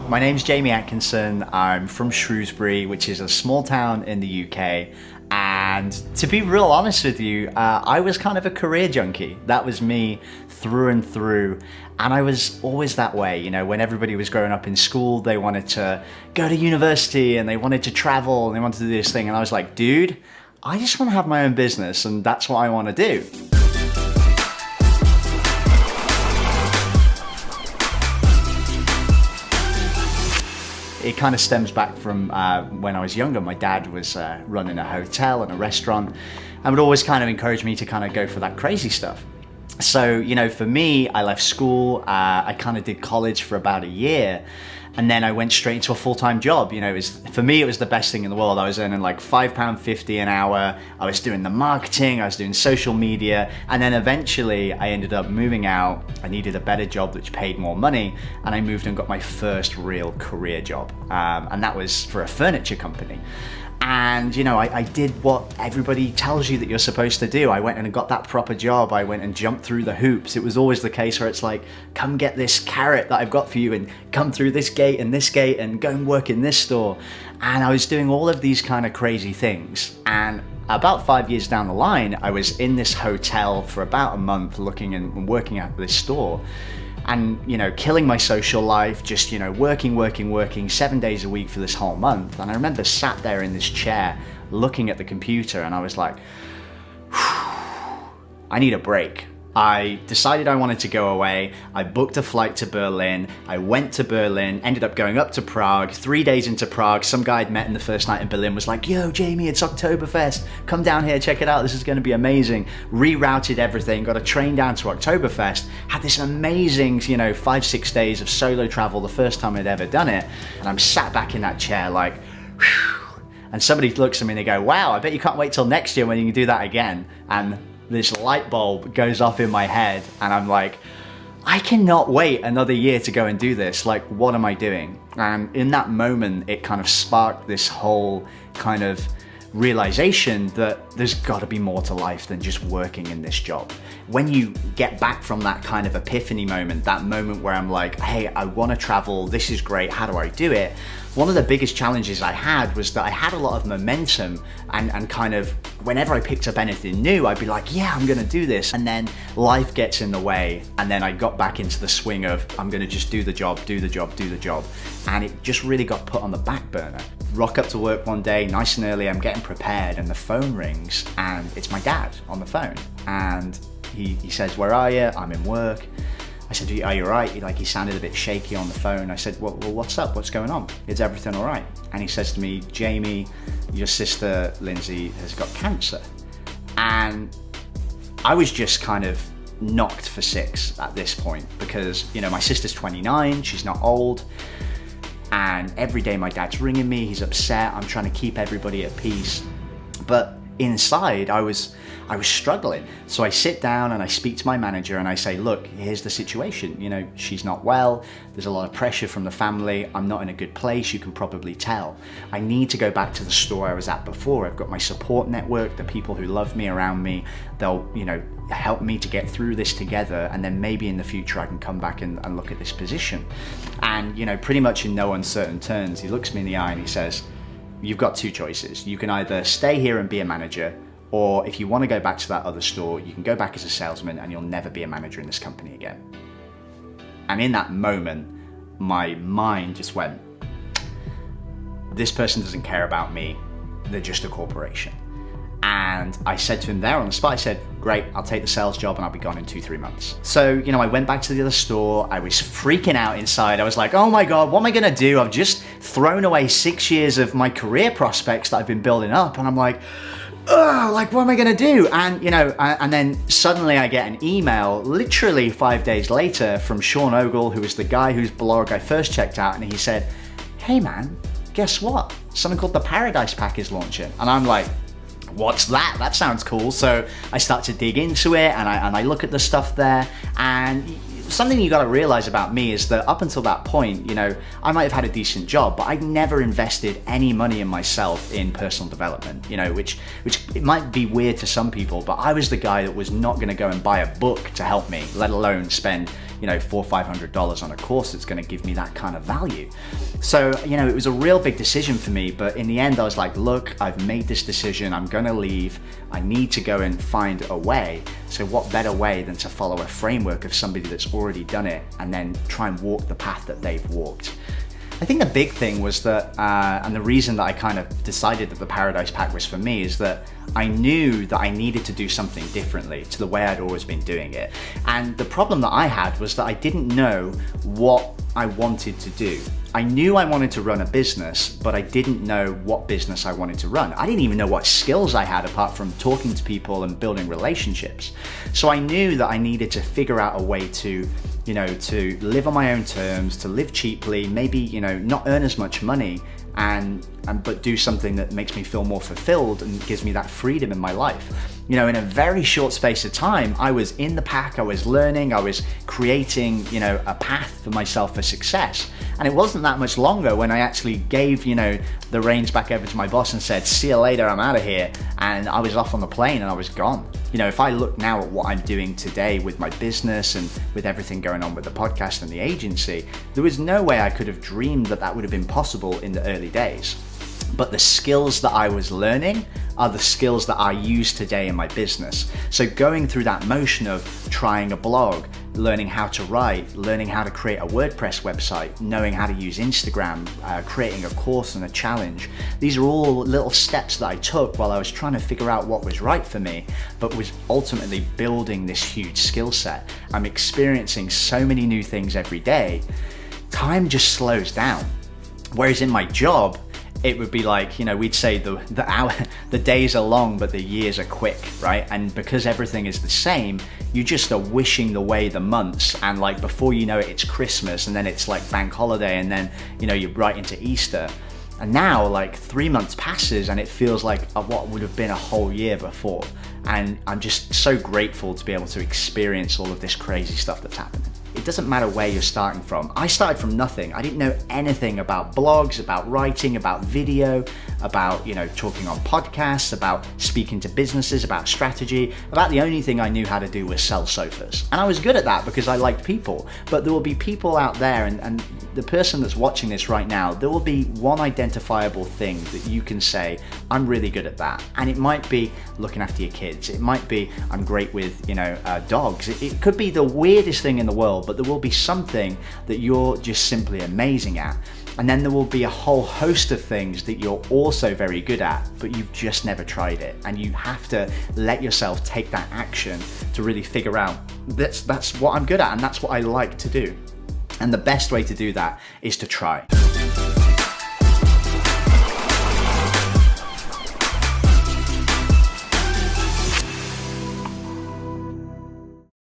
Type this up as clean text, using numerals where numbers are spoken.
My name's Jamie Atkinson. I'm from Shrewsbury, which is a small town in the UK. And to be real honest with you, I was kind of a career junkie. That was me through and through. And I was always that way. You know, when everybody was growing up in school, they wanted to go to university and they wanted to travel and they wanted to do this thing. And I was like, dude, I just want to have my own business and that's what I want to do. It kind of stems back from when I was younger. My dad was running a hotel and a restaurant and would always kind of encourage me to kind of go for that crazy stuff. So, you know, for me, I left school, I kind of did college for about a year, and then I went straight into a full-time job. You know, for me, it was the best thing in the world. I was earning like £5.50 an hour. I was doing the marketing, I was doing social media, and then eventually I ended up moving out. I needed a better job which paid more money, and I moved and got my first real career job. And that was for a furniture company. And, you know, I did what everybody tells you that you're supposed to do. I went and got that proper job. I went and jumped through the hoops. It was always the case where it's like, come get this carrot that I've got for you and come through this gate and go and work in this store. And I was doing all of these kind of crazy things. And about 5 years down the line, I was in this hotel for about a month looking and working at this store. And, you know, killing my social life, just, you know, working 7 days a week for this whole month. And I remember sat there in this chair looking at the computer and I was like, I need a break. I decided I wanted to go away. I booked a flight to Berlin. I went to Berlin, ended up going up to Prague. 3 days into Prague, some guy I'd met in the first night in Berlin was like, yo, Jamie, it's Oktoberfest. Come down here, check it out. This is going to be amazing. Rerouted everything, got a train down to Oktoberfest, had this amazing, you know, 5-6 days of solo travel, the first time I'd ever done it. And I'm sat back in that chair like, whew. And somebody looks at me and they go, wow, I bet you can't wait till next year when you can do that again. And this light bulb goes off in my head and I'm like, I cannot wait another year to go and do this. Like, what am I doing? And in that moment, it kind of sparked this whole kind of realization that there's got to be more to life than just working in this job. When you get back from that kind of epiphany moment, that moment where I'm like, hey, I want to travel, this is great, how do I do it? One of the biggest challenges I had was that I had a lot of momentum and kind of whenever I picked up anything new, I'd be like, yeah, I'm gonna do this. And then life gets in the way. And then I got back into the swing of, I'm gonna just do the job. And it just really got put on the back burner. Rock up to work one day, nice and early, I'm getting prepared and the phone rings and it's my dad on the phone. And he says, where are you? I'm in work. I said, are you all right? He sounded a bit shaky on the phone. I said, well, what's up? What's going on? Is everything all right? And he says to me, Jamie, your sister, Lindsay, has got cancer. And I was just kind of knocked for six at this point because, you know, my sister's 29, she's not old. And every day my dad's ringing me, he's upset, I'm trying to keep everybody at peace. But inside, I was struggling. So I sit down and I speak to my manager and I say, look, here's the situation. You know, she's not well. There's a lot of pressure from the family. I'm not in a good place. You can probably tell. I need to go back to the store I was at before. I've got my support network, the people who love me around me. They'll, you know, help me to get through this together. And then maybe in the future, I can come back and look at this position. And, you know, pretty much in no uncertain terms, he looks me in the eye and he says, you've got two choices. You can either stay here and be a manager, or if you want to go back to that other store, you can go back as a salesman and you'll never be a manager in this company again. And in that moment, my mind just went, this person doesn't care about me. They're just a corporation. And I said to him there on the spot, I said, great, I'll take the sales job and I'll be gone in 2-3 months. So, you know, I went back to the other store. I was freaking out inside. I was like, oh my God, what am I gonna do? I've just thrown away 6 years of my career prospects that I've been building up. And I'm like, ugh, like, what am I gonna do? And, you know, and then suddenly I get an email literally 5 days later from Sean Ogle, who was the guy whose blog I first checked out. And he said, hey man, guess what? Something called the Paradise Pack is launching. And I'm like, what's that? That sounds cool. So I start to dig into it and I look at the stuff there. And something you got to realize about me is that up until that point, you know, I might have had a decent job, but I'd never invested any money in myself in personal development, you know, which it might be weird to some people, but I was the guy that was not going to go and buy a book to help me, let alone spend, $400 or $500 on a course that's going to give me that kind of value. So, it was a real big decision for me, but in the end I was like, look, I've made this decision, I'm going to leave, I need to go and find a way. So what better way than to follow a framework of somebody that's already done it and then try and walk the path that they've walked. I think the big thing was that, and the reason that I kind of decided that the Paradise Pack was for me, is that I knew that I needed to do something differently to the way I'd always been doing it. And the problem that I had was that I didn't know what I wanted to do. I knew I wanted to run a business, but I didn't know what business I wanted to run. I didn't even know what skills I had apart from talking to people and building relationships. So I knew that I needed to figure out a way to to live on my own terms, to live cheaply, maybe, not earn as much money, but do something that makes me feel more fulfilled and gives me that freedom in my life. In a very short space of time, I was in the pack, I was learning, I was creating, a path for myself for success. And it wasn't that much longer when I actually gave, the reins back over to my boss and said, see you later, I'm out of here. And I was off on the plane and I was gone. If I look now at what I'm doing today with my business and with everything going on with the podcast and the agency, there was no way I could have dreamed that that would have been possible in the early days. But the skills that I was learning are the skills that I use today in my business. So going through that motion of trying a blog, learning how to write, learning how to create a WordPress website, knowing how to use Instagram, creating a course and a challenge. These are all little steps that I took while I was trying to figure out what was right for me, but was ultimately building this huge skill set. I'm experiencing so many new things every day. Time just slows down. Whereas in my job, it would be like, we'd say the days are long, but the years are quick, right? And because everything is the same, you just are wishing away the months, and like before you know it, it's Christmas, and then it's like bank holiday, and then you're right into Easter. And now like 3 months passes and it feels like what would have been a whole year before. And I'm just so grateful to be able to experience all of this crazy stuff that's happening. It doesn't matter where you're starting from. I started from nothing. I didn't know anything about blogs, about writing, about video, about, talking on podcasts, about speaking to businesses, about strategy. About the only thing I knew how to do was sell sofas. And I was good at that because I liked people. But there will be people out there, and the person that's watching this right now, there will be one identifiable thing that you can say, I'm really good at that. And it might be looking after your kids. It might be, I'm great with, dogs. It could be the weirdest thing in the world, but there will be something that you're just simply amazing at. And then there will be a whole host of things that you're also very good at, but you've just never tried it. And you have to let yourself take that action to really figure out, that's what I'm good at and that's what I like to do. And the best way to do that is to try.